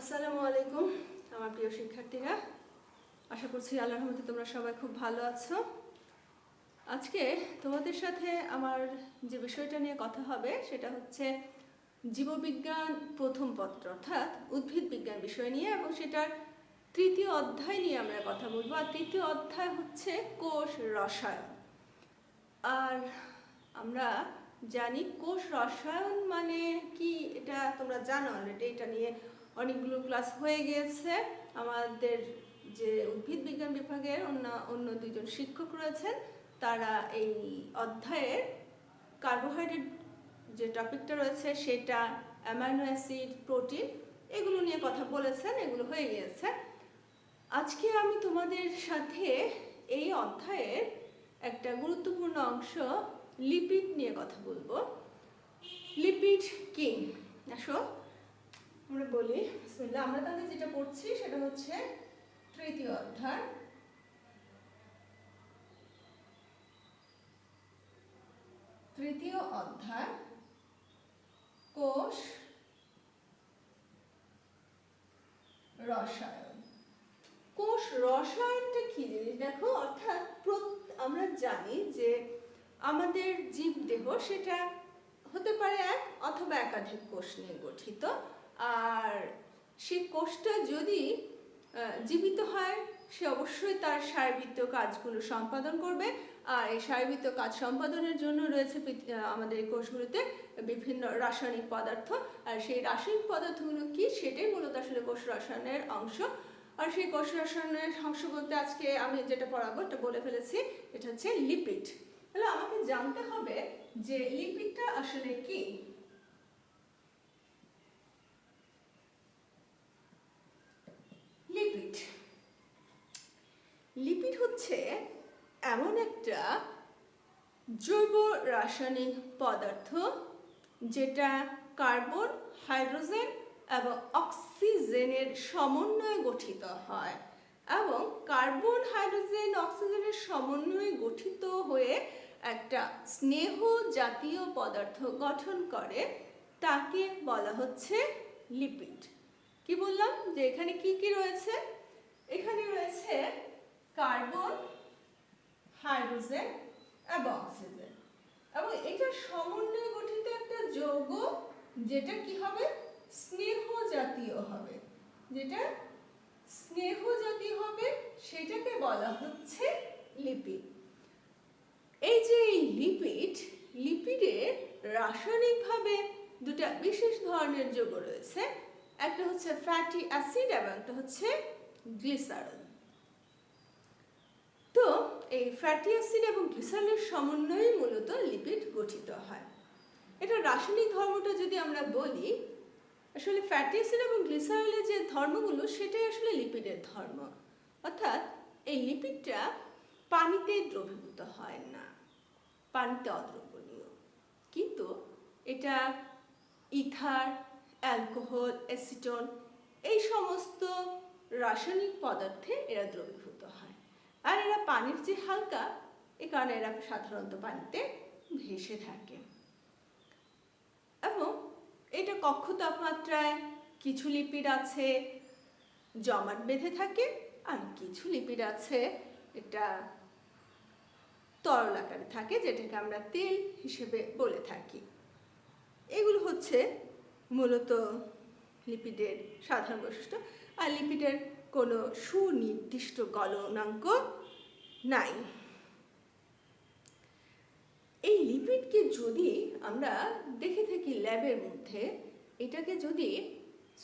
আসসালামু আলাইকুম আমার প্রিয় শিক্ষার্থীরা, আশা করছি আল্লাহর রহমতে তোমরা সবাই খুব ভালো আছো। আজকে তোমাদের সাথে আমার যে বিষয়টা নিয়ে কথা হবে সেটা হচ্ছে জীববিজ্ঞান প্রথম পত্র অর্থাৎ উদ্ভিদ বিজ্ঞান বিষয় নিয়ে, এবং সেটার তৃতীয় অধ্যায় নিয়ে আমরা কথা বলবো। আর তৃতীয় অধ্যায় হচ্ছে কোষ রসায়ন। আর আমরা জানি কোষ রসায়ন মানে কি, এটা তোমরা জানো অলরেডি। এটা নিয়ে অনেকগুলো ক্লাস হয়ে গিয়েছে। আমাদের যে উদ্ভিদ বিজ্ঞান বিভাগের অন্য দুজন শিক্ষক রয়েছেন, তারা এই অধ্যায়ের কার্বোহাইড্রেট যে টপিকটা রয়েছে সেটা, অ্যামাইনো অ্যাসিড, প্রোটিন, এগুলো নিয়ে কথা বলেছেন, এগুলো হয়ে গিয়েছে। আজকে আমি তোমাদের সাথে এই অধ্যায়ের একটা গুরুত্বপূর্ণ অংশ লিপিড নিয়ে কথা বলবো। লিপিড কি? আসো আমরা বলি বিসমিল্লাহ। আমরা তাহলে যেটা পড়ছি সেটা হচ্ছে তৃতীয় অধ্যায়। তৃতীয় অধ্যায় কোষ রসায়ন। কোষ রসায়নটা কি জিনিস দেখো। অর্থাৎ আমরা জানি যে আমাদের জীবদেহ সেটা হতে পারে এক অথবা একাধিক কোষ নিয়ে গঠিত। আর সেই কোষটা যদি জীবিত হয়, সে অবশ্যই তার শারীরবৃত্তীয় কাজগুলো সম্পাদন করবে। আর এই শারীরবৃত্তীয় কাজ সম্পাদনের জন্য রয়েছে আমাদের এই কোষগুলোতে বিভিন্ন রাসায়নিক পদার্থ। আর সেই রাসায়নিক পদার্থগুলো কি, সেটাই মূলত আসলে কোষ রসায়নের অংশ। আর সেই কোষ রসায়নের অংশ বলতে আজকে আমি যেটা পড়াবো এটা বলে ফেলেছি, এটা হচ্ছে লিপিড। তাহলে আমাকে জানতে হবে যে লিপিডটা আসলে কি। লিপিড লিপিড হচ্ছে এমন একটা জৈব রাসায়নিক পদার্থ যেটা কার্বন, হাইড্রোজেন এবং অক্সিজেনের সমন্বয়ে গঠিত হয়, এবং কার্বন, হাইড্রোজেন, অক্সিজেনের সমন্বয়ে গঠিত হয়ে একটা স্নেহ জাতীয় পদার্থ গঠন করে, তাকে বলা হচ্ছে লিপিড। কি বললাম যে এখানে কি কি রয়েছে? এখানে রয়েছে কার্বন, হাইড্রোজেন এবং অক্সিজেন, এবং এটা সমন্বয়ে গঠিত একটা যৌগ যেটা কি হবে, স্নেহ জাতীয় হবে। যেটা স্নেহ জাতীয় হবে সেটাকে বলা হচ্ছে লিপিড। এই যে লিপিডে রাসায়নিকভাবে দুটা বিশেষ ধরনের যৌগ রয়েছে, একটা হচ্ছে ফ্যাটি অ্যাসিড এবং একটা হচ্ছে গ্লিসারল। তো এই ফ্যাটি অ্যাসিড এবং গ্লিসারলের সমন্বয়ে মূলত লিপিড গঠিত হয়। এটা রাসায়নিক ধর্মটা যদি আমরা বলি, আসলে ফ্যাটি অ্যাসিড এবং গ্লিসারলের যে ধর্মগুলো সেটাই আসলে লিপিডের ধর্ম। অর্থাৎ এই লিপিডটা পানিতে দ্রবীভূত হয় না, পানিতে অদ্রবণীয়, কিন্তু এটা ইথার, অ্যালকোহল, অ্যাসিটন এই সমস্ত রাসায়নিক পদার্থে এরা দ্রবীভূত হয়। আর এরা পানির যে হালকা, এ কারণে এরা সাধারণত পানিতে ভেসে থাকে। এবং এটা কক্ষ তাপমাত্রায় কিছু লিপিড আছে জমাট বেঁধে থাকে, আর কিছু লিপিড আছে এটা তরল আকারে থাকে, যেটাকে আমরা তেল হিসেবে বলে থাকি। এগুলো হচ্ছে মূলত লিপিডের সাধারণ বৈশিষ্ট্য। আর লিপিডের কোনো সুনির্দিষ্ট গলনাঙ্ক নাই। এই লিপিডকে যদি আমরা দেখে থাকি ল্যাবের মধ্যে, এটাকে যদি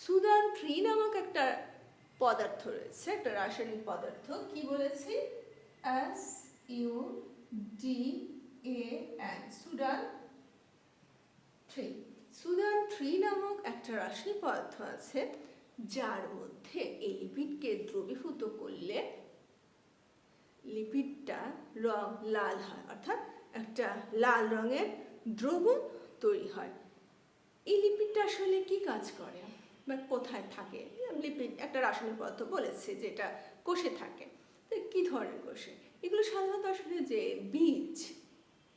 সুদান 3 নামক একটা পদার্থ রয়েছে, একটা রাসায়নিক পদার্থ, কি বলেছি, SUDAN, সুদান 3। সুদান 3 নামক একটা রাসায়নিক পদার্থ আছে, যার মধ্যে এই লিপিডকে দ্রবীভূত করলে লিপিডটা রং লাল হয়, অর্থাৎ একটা লাল রঙের দ্রবণ তৈরি হয়। এই লিপিডটা আসলে কি কাজ করে বা কোথায় থাকে? লিপিড একটা রাসায়নিক পদার্থ বলেছে যেটা কোষে থাকে। তো কি ধরনের কোষে? এগুলো সাধারণত আসলে যে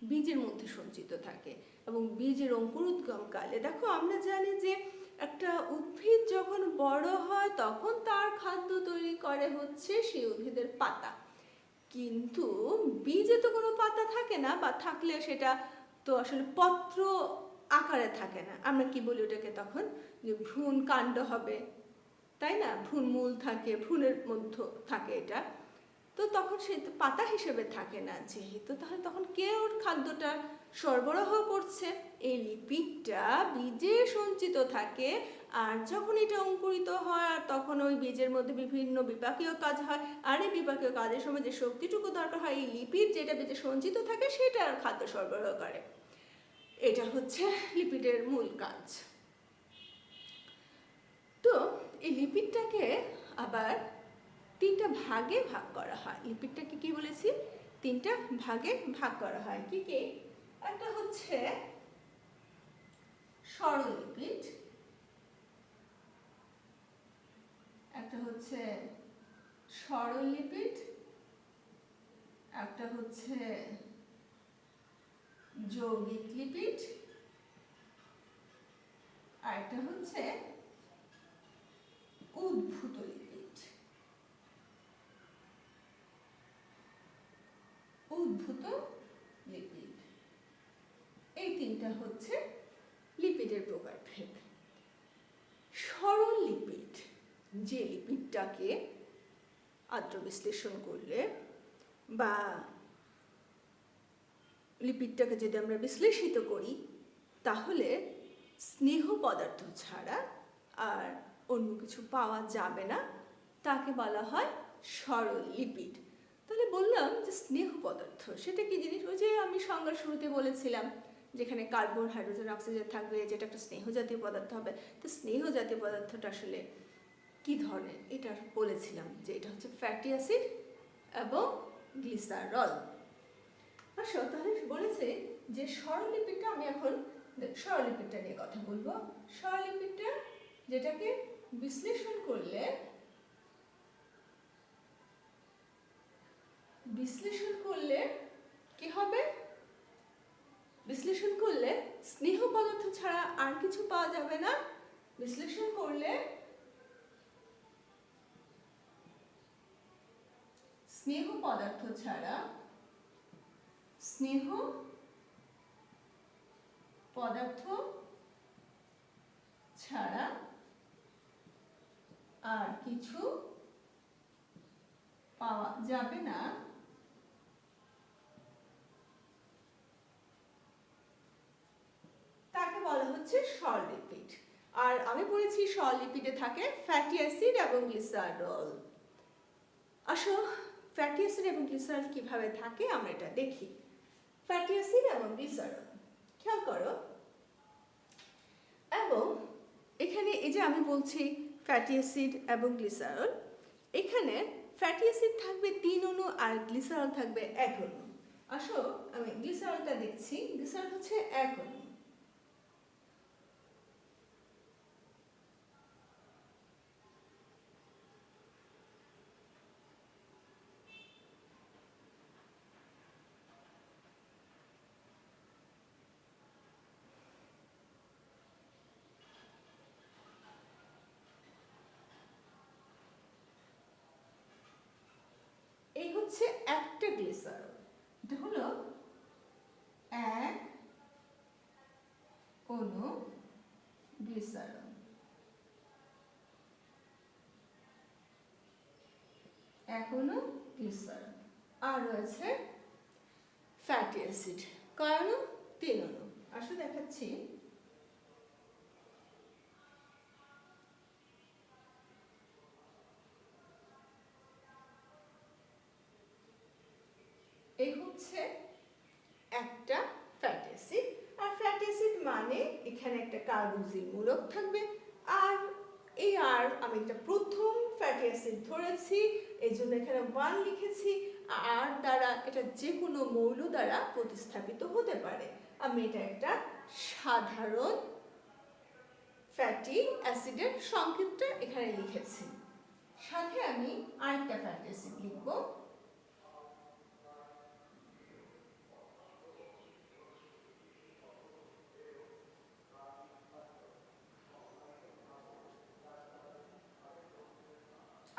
বীজের মধ্যে সঞ্চিত থাকে, এবং বীজের অঙ্কুরোদ্গমকালে দেখো আমরা জানি যে একটা উদ্ভিদ যখন বড় হয় তখন তার খাদ্য তৈরি করে হচ্ছে সেই উদ্ভিদের পাতা, কিন্তু বীজে তো কোনো পাতা থাকে না, বা থাকলেও সেটা তো আসলে পত্র আকারে থাকে না। আমরা কি বলি ওটাকে তখন, যে ভ্রূণ কাণ্ড হবে, তাই না? ভ্রূণ মূল থাকে, ভ্রূণের মধ্যে থাকে এটা, তো তখন সে পাতা হিসেবে থাকে না যেহেতু, তাহলে তখন কে ওর খাদ্যটা সরবরাহ করছে? এই লিপিডটা বীজে সঞ্চিত থাকে, আর যখন এটা অঙ্কুরিত হয় আর তখন ওই বীজের মধ্যে বিভিন্ন বিপাকীয় কাজ হয়, আর এই বিপাকীয় কাজের সময় যে শক্তিটুকু দরকার হয় এই লিপিড যেটা বীজে সঞ্চিত থাকে সেটা খাদ্য সরবরাহ করে। এটা হচ্ছে লিপিডের মূল কাজ। তো এই লিপিডটাকে আবার তিনটা ভাগে ভাগ করা হয়। লিপিডটাকে কি বলেছি? তিনটা ভাগে ভাগ করা হয়। কি কি? একটা হচ্ছে সরল লিপিড, একটা হচ্ছে সরল লিপিড, একটা হচ্ছে যৌগিক লিপিড, আর একটা হচ্ছে উদ্ভূত লিপিড। উদ্ভূত লিপিড, এই তিনটা হচ্ছে লিপিডের প্রকারভেদ। সরল লিপিড, যে লিপিডটাকে আদ্র বিশ্লেষণ করলে বা লিপিডটাকে যদি আমরা বিশ্লেষিত করি তাহলে স্নেহ পদার্থ ছাড়া আর অন্য কিছু পাওয়া যাবে না, তাকে বলা হয় সরল লিপিড। তাহলে বললাম যে স্নেহ পদার্থ সেটা কি জিনিস? ওই যে আমি সংজ্ঞার শুরুতে বলেছিলাম যেখানে কার্বন, হাইড্রোজেন, অক্সিজেন থাকবে, যেটা একটা স্নেহ জাতীয় পদার্থ হবে। তো স্নেহ জাতীয় পদার্থটা আসলে কি ধরনের এটা বলেছিলাম যে এটা হচ্ছে ফ্যাটি অ্যাসিড এবং গ্লিসারল। আসো তাহলে বলেছে যে সরললিপিডটা, আমি এখন সরললিপিডটা নিয়ে কথা বলবো। সরললিপিডটা যেটাকে বিশ্লেষণ করলে কি হবে? বিশ্লেষণ করলে স্নেহ পদার্থ ছাড়া আর কিছু পাওয়া যাবে না। বিশ্লেষণ করলে স্নেহ পদার্থ ছাড়া আর কিছু পাওয়া যাবে না। তাকে বলা হচ্ছে সরললিপিড। আর আমি বলেছি সরললিপিডে থাকে ফ্যাটি অ্যাসিড এবং গ্লিসারল। আসো ফ্যাটি অ্যাসিড এবং গ্লিসারল কিভাবে থাকে আমরা এটা দেখি। ফ্যাটি অ্যাসিড এবং গ্লিসারল খেয়াল করো, এবং এখানে এই যে আমি বলছি ফ্যাটি অ্যাসিড এবং গ্লিসারল, এখানে ফ্যাটি অ্যাসিড থাকবে 3 অণু আর গ্লিসারল থাকবে 1 অণু। আসো আমি গ্লিসারলটা দেখছি, গ্লিসারল হচ্ছে 1 অণু। এই হচ্ছে একটা গ্লিসারল, এটা হলো 1 অণু গ্লিসারল। অণু গ্লিসারল। আর রয়েছে ফ্যাটি অ্যাসিড, কয় অণু? 3 অণু। আসলে দেখাচ্ছি, এই হচ্ছে একটা ফ্যাটি অ্যাসিড। আর ফ্যাটি অ্যাসিড মানে এখানে একটা কার্বক্সিল মূলক থাকবে, আর এই আর আমি একটা প্রথম ফ্যাটি অ্যাসিড ধরেছি, এই জন্য এখানে 1 লিখেছি। আর দ্বারা এটা যে কোনো মৌল দ্বারা প্রতিস্থাপিত হতে পারে। আমি এটা একটা সাধারণ ফ্যাটি অ্যাসিডের সংকেতটা এখানে লিখেছি। সাথে আমি আরেকটা ফ্যাটি অ্যাসিড লিখব,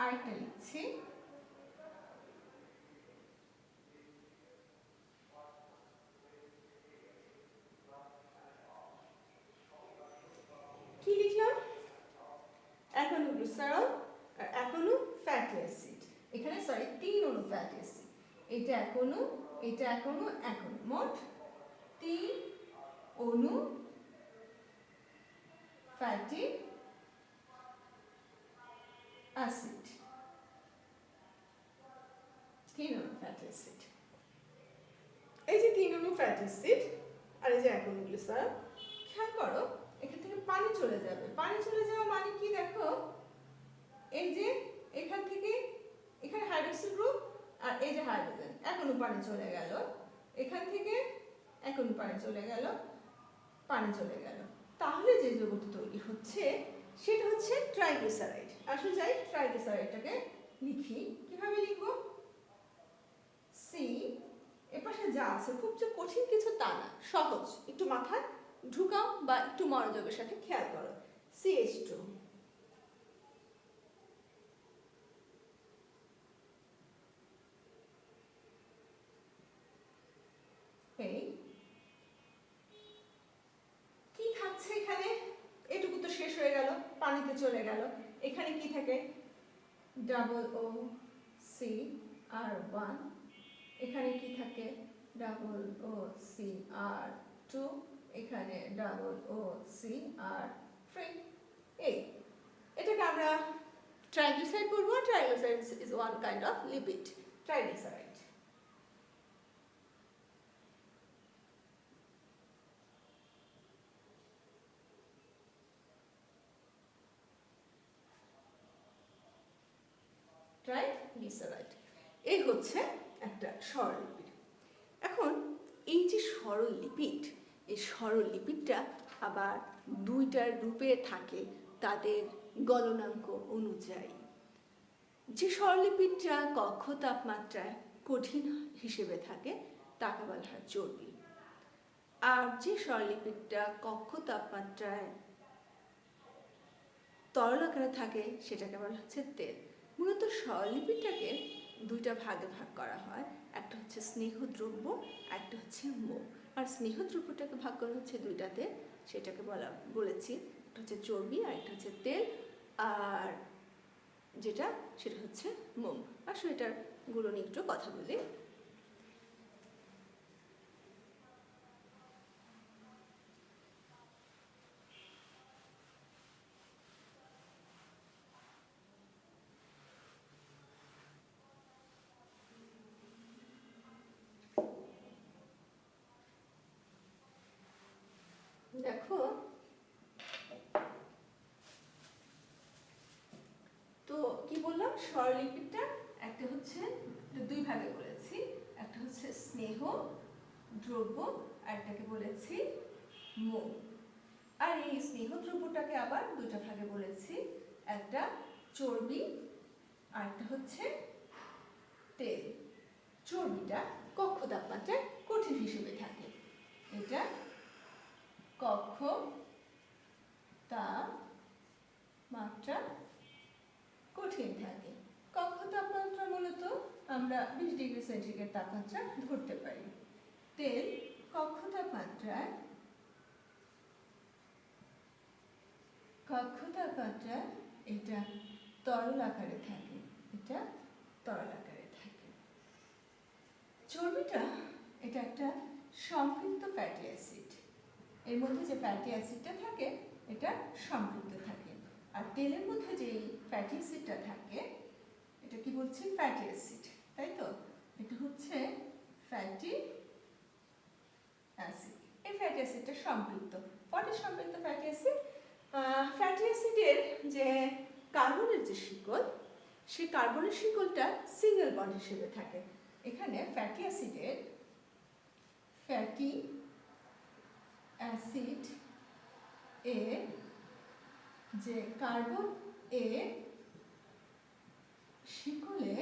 আরেকটা লিখছি, কি লিখলাম? এক অণু গ্লিসারল আর এক অণু ফ্যাটি অ্যাসিড। এখানে সরি 3 অণু ফ্যাটি অ্যাসিড। এটা এক অণু, এটা এক অণু, এক অণু, মোট 3 অণু ফ্যাটি অ্যাসিড। 3 অণু ফ্যাটি অ্যাসিড। এই যে 3 অণু ফ্যাটি অ্যাসিড আর এই যে এক অণু গ্লিসারল, খেয়াল করো এখান থেকে পানি চলে যাবে। পানি চলে যাওয়া মানে কি দেখো, এই যে এখান থেকে এখানে হাইড্রোক্সিল গ্রুপ আর এই যে হাইড্রোজেন, এক অণু পানি চলে গেল, এখান থেকে এক অণু পানি চলে গেল, পানি চলে গেল। তাহলে যে যৌগটি তৈরি হচ্ছে সেটা হচ্ছে ট্রাইগ্লিসারাইড। আসলে যাই ট্রাইগ্লিসারাইডটাকে লিখি, কিভাবে লিখব? সি, এপাশে যা আছে খুব যে কঠিন কিছু তা না, সহজ, একটু মাথায় ঢুকাও বা একটু মনোযোগের সাথে খেয়াল করো। CH2, এই কি থাকছে এখানে? এটুকু তো শেষ হয়ে গেল, পানিতে চলে গেল। এখানে কি থাকে? ডাবল ও সি আর 1। এখানে কি থাকে? ডাবল ও সি আর 2। এখানে ডাবল ও সি আর 3। এই এটাকে আমরা ট্রাইগ্লিসারাইড বলবো। Triglyceride is one kind of lipid, triglyceride. Triglyceride এই হচ্ছে একটা সরল লিপিড। এখন এই যে সরল লিপিড, এই সরল লিপিডটা আবার দুইটার রূপে থাকে তাদের গলনাঙ্ক অনুযায়ী। যে সরল লিপিডটা কক্ষ তাপমাত্রায় কঠিন হিসেবে থাকে তাকে বলা হয় চর্বি, আর যে সরল লিপিডটা কক্ষ তাপমাত্রায় তরল আকারে থাকে সেটাকে বলা হচ্ছে তেল। মূলত সরল লিপিডটাকে দুইটা ভাগে ভাগ করা হয়, একটা হচ্ছে স্নেহদ্রব্য, একটা হচ্ছে মোম। আর স্নেহদ্রব্যটাকে ভাগ করা হচ্ছে দুইটাতে, সেটাকে বলেছি একটা হচ্ছে চর্বি আর একটা হচ্ছে তেল, আর সেটা হচ্ছে মোম। আসলে এটার গুলো নিয়ে একটু কথা বলি। দেখো তো কি বললাম, স্বরলিপিডটা একটা হচ্ছে দুই ভাগে বলেছি, একটা হচ্ছে স্নেহ দ্রব্য আর একটাকে বলেছি মোম। আর এই স্নেহ দ্রব্যটাকে আবার দুইটা ভাগে বলেছি, একটা চর্বি আর একটা হচ্ছে তেল। চর্বিটা কক্ষ তাপমাত্রায় কঠিন হিসেবে থাকে, এটা কক্ষ তাপমাত্রা কঠিন থাকে। কক্ষ তাপমাত্রা মূলত আমরা 20 ডিগ্রি সেন্টিগ্রেড তাপমাত্রা ধরতে পারি। তেল কক্ষ তাপমাত্রায় এটা তরল আকারে থাকে, এটা তরল আকারে থাকে। চর্বিটা এটা একটা সম্পৃক্ত ফ্যাটি অ্যাসিড, এর মধ্যে যে ফ্যাটি অ্যাসিডটা থাকে এটা সম্পৃক্ত থাকে। আর তেলের মধ্যে যে ফ্যাটি অ্যাসিডটা থাকে এটা কি বলছি? ফ্যাটি অ্যাসিড, তাই তো? এটা হচ্ছে ফ্যাটি অ্যাসিড। এই ফ্যাটি অ্যাসিডটা সম্পৃক্ত। পটে সম্পৃক্ত ফ্যাটি অ্যাসিড, ফ্যাটি অ্যাসিডের যে কার্বনের যে শিকল, সেই কার্বনের শিকলটা সিঙ্গেল বন্ড হিসেবে থাকে। এখানে ফ্যাটি অ্যাসিড এর যে কার্বন এ শিকলে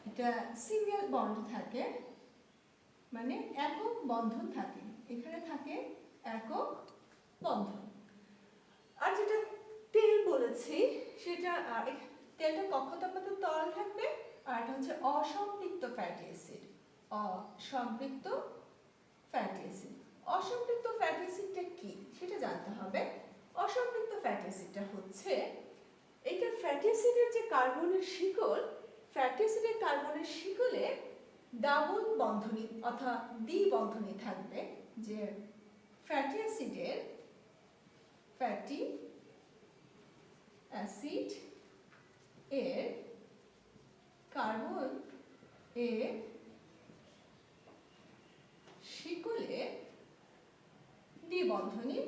এটা সিঙ্গেল বন্ড থাকে, মানে একক বন্ধন থাকে, এখানে থাকে একক বন্ধন। আর যেটা তেল বলে বলেছি সেটা তেলটা কক্ষ তাপমাত্রায় তরল থাকবে, আর এটা হচ্ছে অসম্পৃক্ত ফ্যাটি অ্যাসিড। অসম্পৃক্ত ফ্যাটি অ্যাসিড। অসম্পৃক্ত ফ্যাটি অ্যাসিডটা কি সেটা জানতে হবে। অসম্পৃক্ত ফ্যাটি অ্যাসিডটা হচ্ছে এইটা ফ্যাটি অ্যাসিডের যে কার্বনের শিকল, ফ্যাটি অ্যাসিডের কার্বনের শিকলে ডাবল বন্ধনী অর্থাৎ দ্বি বন্ধনী থাকবে, যে ফ্যাটি অ্যাসিডের ফ্যাটি অ্যাসিড এর কার্বন এর শিকলে দ্বিবন্ধনী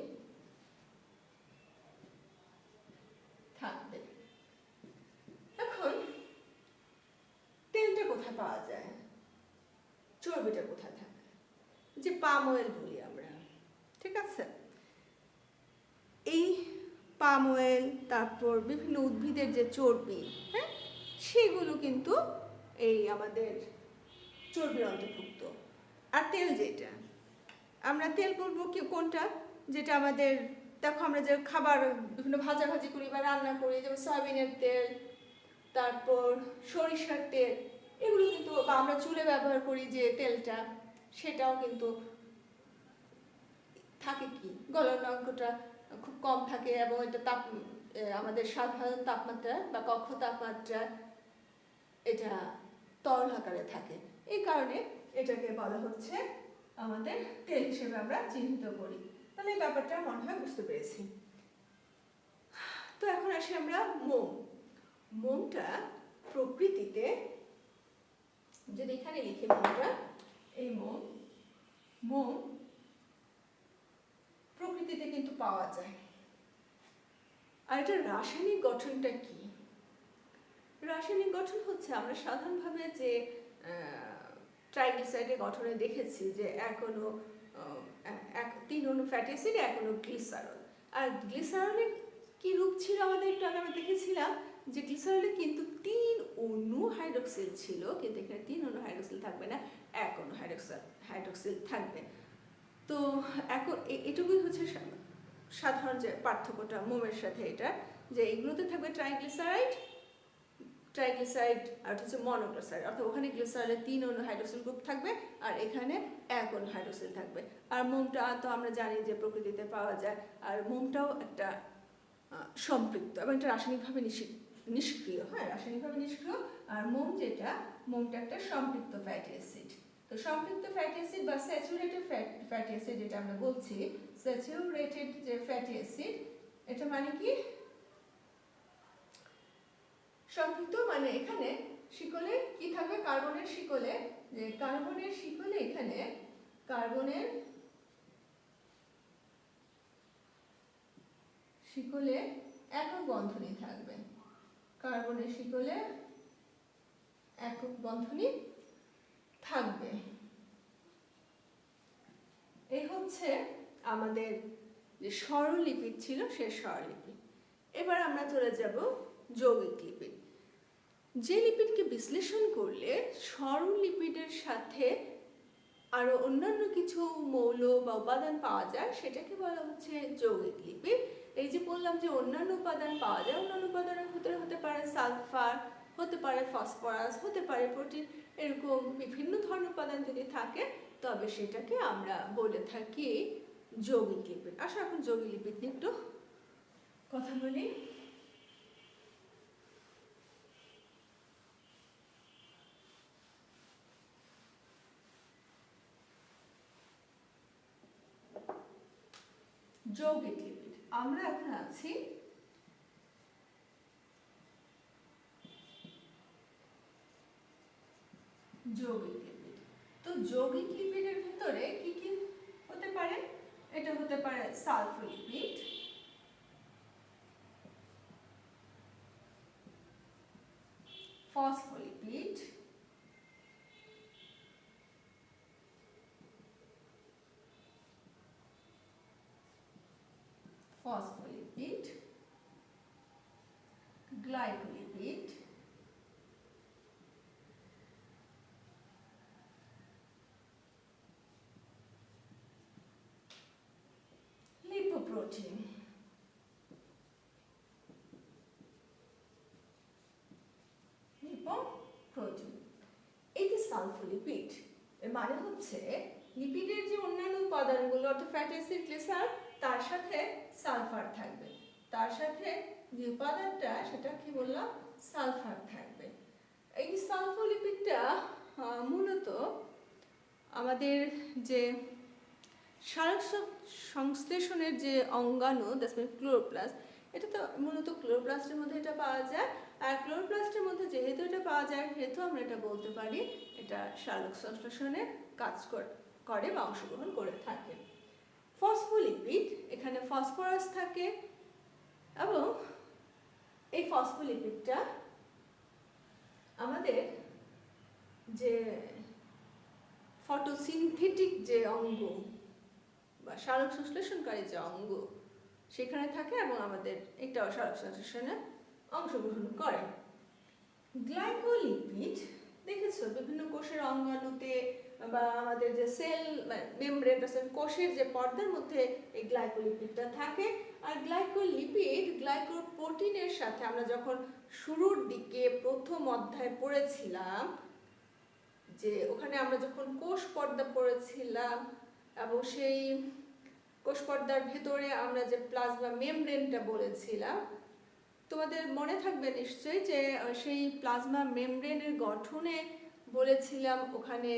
থাকবে। এখন তেলটা কোথায় পাওয়া যায়, চর্বিটা কোথায় থাকে, যে পাম অয়েল বলি আমরা, ঠিক আছে। এই পাম অয়েল, তারপর বিভিন্ন উদ্ভিদের যে চর্বি, হ্যাঁ, সেগুলো কিন্তু এই আমাদের চর্বির অন্তর্ভুক্ত। আর তেল যেটা আমরা তেল বলবো কি কোনটা, যেটা আমাদের দেখো আমরা যে খাবার বিভিন্ন ভাজাভাজি করি বা রান্না করি, যেমন সয়াবিনের তেল, তারপর সরিষার তেল, এগুলো কিন্তু, বা আমরা চুলে ব্যবহার করি যে তেলটা, সেটাও কিন্তু থাকে কি গলনাঙ্কটা খুব কম থাকে, এবং এটা আমাদের সাধারণ তাপমাত্রা বা কক্ষ তাপমাত্রা এটা তরল আকারে থাকে। এই কারণে এটাকে বলা হচ্ছে আমাদের তেল হিসেবে আমরা চিহ্নিত করি। তাহলে এই ব্যাপারটা মনে হয় বুঝতে পেরেছি। তো এখন আসি আমরা মোম। মোমটা প্রকৃতিতে, যদি এখানে লিখি মোমটা, এই মোম প্রকৃতিতে কিন্তু পাওয়া যায়। আর এটার রাসায়নিক গঠনটা কি? রাসায়নিক গঠন হচ্ছে আমরা সাধারণভাবে যে ট্রাইগ্লিসারাইডের গঠনে দেখেছি যে তিন অণু ফ্যাটি অ্যাসিড, এক অণু গ্লিসারল। আর গ্লিসারলের কি রূপ ছিল আমাদের একটু আগে আমরা দেখেছিলাম যে গ্লিসারলে কিন্তু 3 অণু হাইড্রোক্সিল ছিল, কিন্তু এখানে 3 অণু হাইড্রোক্সিল থাকবে না, এক অণু হাইড্রোক্সিল থাকবে। তো এখন এটুকুই হচ্ছে সাধারণ যে পার্থক্যটা মোমের সাথে, এটা যে এগুলোতে থাকবে ট্রাইগ্লিসারাইড আর হচ্ছে মনোগ্লিসারাইড, অর্থাৎ ওখানে গ্লিসারলে 3 অণু হাইড্রোক্সিল গ্রুপ থাকবে আর এখানে এক অণু হাইড্রোক্সিল থাকবে। আর মোমটা তো আমরা জানি যে প্রকৃতিতে পাওয়া যায়, আর মোমটাও একটা সম্পৃক্ত এবং এটা রাসায়নিকভাবে নিষ্ক্রিয়। হ্যাঁ, রাসায়নিকভাবে নিষ্ক্রিয়। আর মোমটা একটা সম্পৃক্ত ফ্যাটি অ্যাসিড। তো সম্পৃক্ত ফ্যাটি অ্যাসিড বা স্যাচুরেটেড ফ্যাটি অ্যাসিড যেটা আমরা বলছি, স্যাচুরেটেড যে ফ্যাটি অ্যাসিড, এটা মানে কি সম্পৃক্ত, মানে এখানে শিকলে কি থাকবে, কার্বনের শিকলে, যে কার্বনের শিকলে এখানে কার্বনের শিকলে একক বন্ধনী থাকবে, কার্বনের শিকলে একক বন্ধনী থাকবে। এই হচ্ছে আমাদের যে স্বরলিপিড ছিল সে স্বরলিপিড। এবার আমরা চলে যাব যৌগিক লিপিড। যে লিপিডকে বিশ্লেষণ করলে স্বরলিপিডের সাথে আরো অন্যান্য কিছু মৌল বা উপাদান পাওয়া যায়, সেটাকে বলা হচ্ছে যৌগিক লিপিড। এই যে বললাম যে অন্যান্য উপাদান পাওয়া যায়, অন্যান্য উপাদানের ভিতরে হতে পারে সালফার, হতে পারে ফসফরাস, হতে পারে প্রোটিন, এরকম বিভিন্ন ধরনের উপাদান যদি থাকে তবে সেটাকে আমরা বলে থাকি যৌগিক লিপিড। আসলে এখন যৌগিক লিপিড নিয়ে একটু কথা বলি। যৌগিক লিপিড, আমরা এখন আছি যৌগিক লিপিড। তো যৌগিক লিপিডের ভিতরে কি কি হতে পারে? এটা হতে পারে সালফোলিপিড, ফসফোলিপিড, গ্লাইকোলিপিড, লিপোপ্রোটিন। সালফোলিপিড। এর মানে হচ্ছে লিপিডের যে অন্যান্য উপাদানগুলো অর্থাৎ ফ্যাটি অ্যাসিড, গ্লিসার, তার সাথে সালফার থাকবে, তার সাথে যে উপাদানটা সেটা কি বললাম, সালফার থাকবে। এই সালফোলিপিডটা মূলত আমাদের যে সালোক সংশ্লেষণের যে অঙ্গাণু, দ্যাটস মিন ক্লোরোপ্লাস্ট, এটা তো মূলত ক্লোরোপ্লাস্টের মধ্যে এটা পাওয়া যায়। আর ক্লোরোপ্লাস্টের মধ্যে যেহেতু এটা পাওয়া যায় সেহেতু আমরা এটা বলতে পারি এটা সালোক সংশ্লেষণে কাজ করে বা অংশগ্রহণ করে থাকে। ফসফোলিপিড, এখানে ফসফরাস থাকে এবং এই ফসফোলিপিডটা আমাদের যে ফটোসিনথেটিক যে অঙ্গ বা সালোক সংশ্লেষণকারী যে অঙ্গ সেখানে থাকে এবং আমাদের এটাও সালোক সংশ্লেষণে অংশগ্রহণ করে। গ্লাইকোলিপিড দেখেছো বিভিন্ন কোষের অঙ্গাণুতে বা আমাদের যে সেল মেমব্রেন, কোষের যে পর্দার মধ্যে এই গ্লাইকোলিপিডটা থাকে। আর গ্লাইকোলিপিড গ্লাইকোপ্রোটিনের সাথে আমরা যখন শুরুর দিকে প্রথম অধ্যায় পড়েছিলাম, যে ওখানে আমরা যখন কোষ পর্দা পড়েছিলাম এবং সেই কোষ পর্দার ভেতরে আমরা যে প্লাজমা মেমব্রেনটা বলেছিলাম, তোমাদের মনে থাকবে নিশ্চয়ই যে সেই প্লাজমা মেমব্রেনের গঠনে বলেছিলাম ওখানে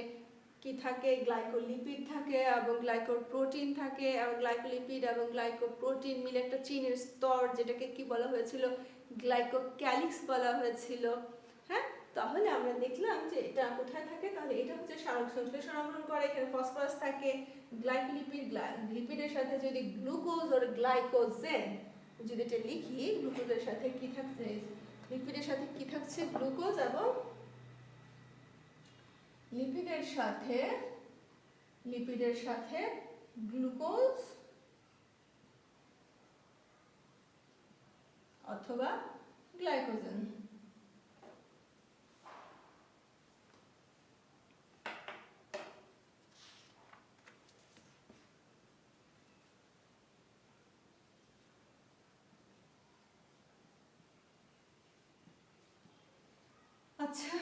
কি থাকে, গ্লাইকোলিপিড থাকে এবং গ্লাইকোপ্রোটিন থাকে এবং গ্লাইকোলিপিড এবং গ্লাইকোপ্রোটিন মিলে একটা চিনির স্তর, যেটাকে কি বলা হয়েছিল, গ্লাইকোক্যালিক্স বলা হয়েছিল। হ্যাঁ, তাহলে আমরা দেখলাম যে এটা কোথায় থাকে, তাহলে এটা হচ্ছে সালোক সংশ্লেষণ অঙ্গন করে। এখানে ফসফরাস থাকে, গ্লাইকোলিপিড, লিপিডের সাথে যদি গ্লুকোজ আর গ্লাইকোজেন যদি এটা লিখি, গ্লুকোজের সাথে কি থাকছে, লিপিডের সাথে কি থাকছে, গ্লুকোজ এবং লিপিডের সাথে গ্লুকোজ অথবা গ্লাইকোজেন। আচ্ছা,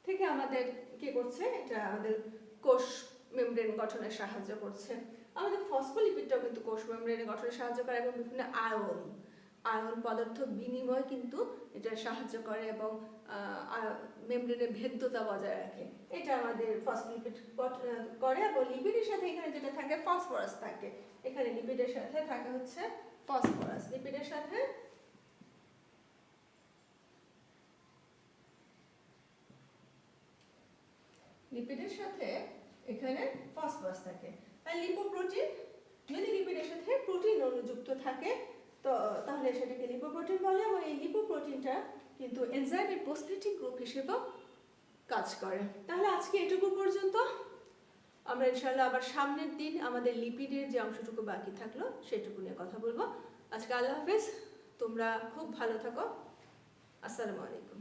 থেকে আমাদের কি করছে, এটা আমাদের কোষ মেমব্রেন গঠনে সাহায্য করছে। আমাদের ফসফোলিপিডটাও কিন্তু কোষ মেমব্রেন গঠনে সাহায্য করে এবং বিভিন্ন আয়ন পদার্থ বিনিময় কিন্তু এটা সাহায্য করে এবং মেমব্রেনের ভেদ্যতা বজায় রাখে। এটা আমাদের ফসফোলিপিড করে। এবং লিপিডের সাথে এখানে যেটা থাকে ফসফরাস থাকে, এখানে লিপিডের সাথে থাকে হচ্ছে ফসফরাস, লিপিডের সাথে এখানে ফসফরাস থাকে। আর লিপোপ্রোটিন, যদি লিপিডের সাথে প্রোটিন অনুযুক্ত থাকে তো তাহলে সেটাকে লিপোপ্রোটিন বলে এবং এই লিপোপ্রোটিনটা কিন্তু এনজাইমের ফসফেটিক গ্রুপ হিসেবেও কাজ করে। তাহলে আজকে এটুকু পর্যন্ত। আমরা ইনশাআল্লাহ আবার সামনের দিন আমাদের লিপিডের যে অংশটুকু বাকি থাকলো সেটুকু নিয়ে কথা বলবো। আজকে আল্লাহ হাফেজ, তোমরা খুব ভালো থাকো। আসসালামু আলাইকুম।